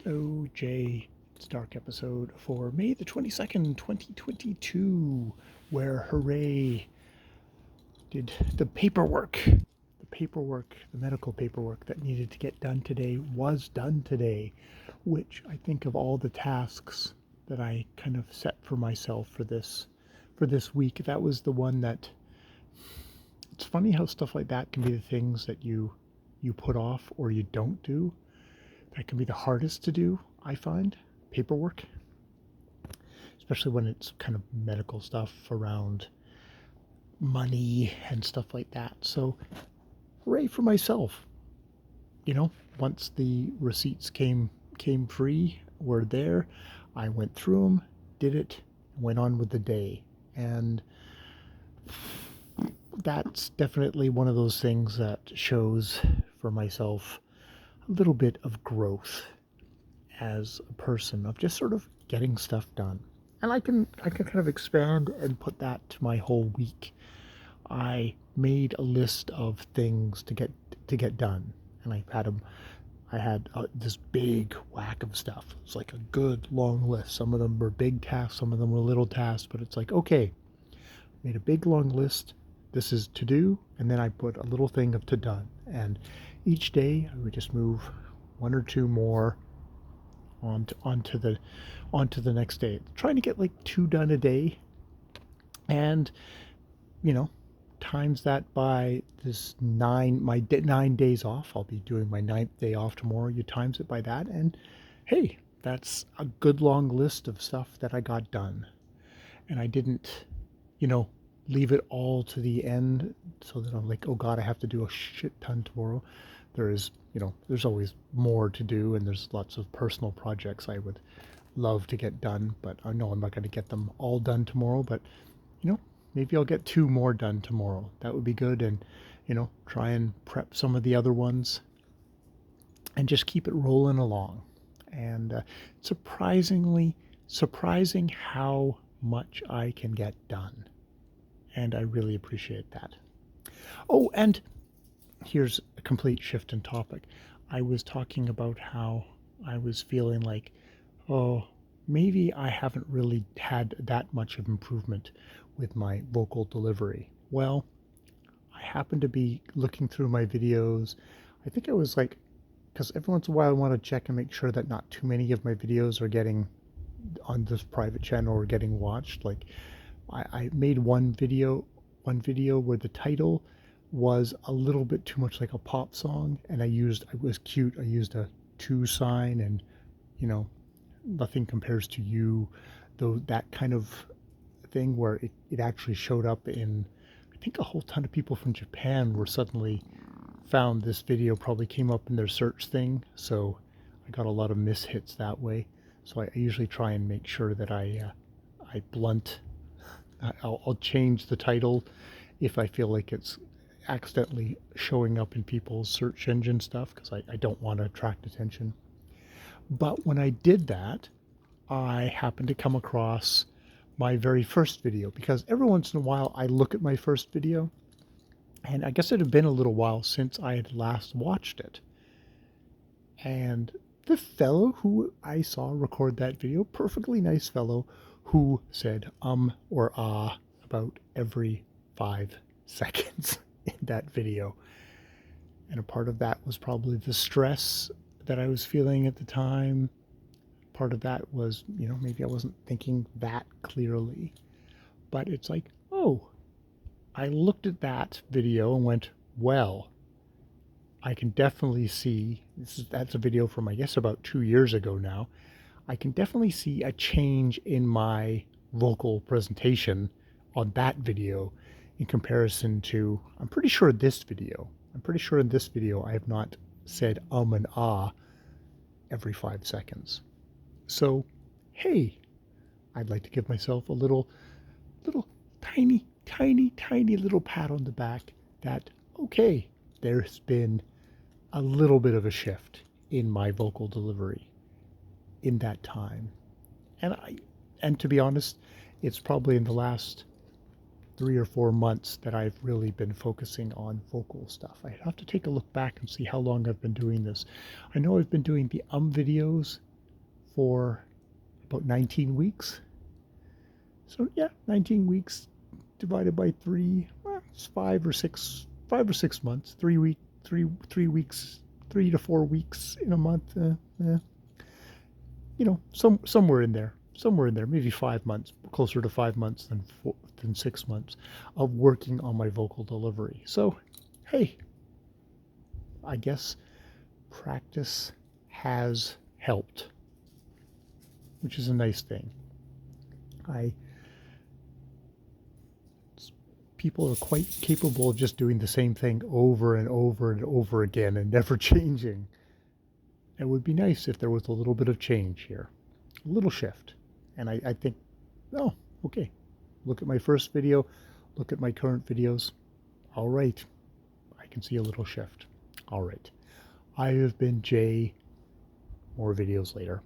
Hello, Jay. It's Dark episode for May the 22nd, 2022, where hooray, did the paperwork, the medical paperwork that needed to get done today was done today, which I think of all the tasks that I kind of set for myself for this week, that was the one that it's funny how stuff like that can be the things that you put off or you don't do. That can be the hardest to do, I find, paperwork, especially when it's kind of medical stuff around money and stuff like that. So, hooray for myself. You know, once the receipts came free, were there, I went through them, did it, went on with the day. And that's definitely one of those things that shows for myself a little bit of growth as a person, of just sort of getting stuff done. And I can kind of expand and put that to my whole week. I made a list of things to get done, and I had this big whack of stuff. It's like a good long list. Some of them were big tasks, some of them were little tasks, but it's like, okay, made a big long list. This is to do, and then I put a little thing of to done. And each day I would just move one or two more onto the next day. Trying to get like 2 done a day, and you know, times that by this 9 days off. I'll be doing my 9th day off tomorrow. You times it by that, and hey, that's a good long list of stuff that I got done. And I didn't, you know, leave it all to the end so that I'm like, oh God, I have to do a shit ton tomorrow. There's always more to do, and there's lots of personal projects I would love to get done, but I know I'm not going to get them all done tomorrow. But maybe I'll get 2 more done tomorrow. That would be good. And try and prep some of the other ones and just keep it rolling along. And surprising how much I can get done, and I really appreciate that. Oh, and here's a complete shift in topic. I was talking about how I was feeling like, oh, maybe I haven't really had that much of improvement with my vocal delivery. Well, I happened to be looking through my videos. I think I was like, because every once in a while I want to check and make sure that not too many of my videos are getting on this private channel or getting watched. Like I made one video where the title was a little bit too much like a pop song, and I was cute. I used a 2 sign, and nothing compares to you, though, that kind of thing where it actually showed up in, I think a whole ton of people from Japan were suddenly found this video, probably came up in their search thing. So I got a lot of mishits that way. So I usually try and make sure that I'll change the title if I feel like it's accidentally showing up in people's search engine stuff, because I don't want to attract attention. But when I did that, I happened to come across my very first video, because every once in a while I look at my first video, and I guess it had been a little while since I had last watched it. And the fellow who I saw record that video, perfectly nice fellow, who said or ah about every 5 seconds in that video. And a part of that was probably the stress that I was feeling at the time. Part of that was, maybe I wasn't thinking that clearly. But it's like, oh, I looked at that video and went, well, I can definitely see, that's a video from, I guess, about 2 years ago now. I can definitely see a change in my vocal presentation on that video in comparison to, I'm pretty sure in this video I have not said and ah every 5 seconds. So, hey, I'd like to give myself a little tiny little pat on the back that, okay, there's been a little bit of a shift in my vocal delivery in that time. And to be honest, it's probably in the last 3 or 4 months that I've really been focusing on vocal stuff. I have to take a look back and see how long I've been doing this. I know I've been doing the videos for about 19 weeks. So yeah, 19 weeks divided by 3, well, it's 5 or 6 months. 3 weeks, 3 to 4 weeks in a month. Somewhere in there, maybe 5 months, closer to 5 months than 6 months of working on my vocal delivery. So, hey, I guess practice has helped, which is a nice thing. People are quite capable of just doing the same thing over and over and over again and never changing. It would be nice if there was a little bit of change here, a little shift. And I think, oh, okay, look at my first video, look at my current videos. All right, I can see a little shift. All right, I have been Jay. More videos later.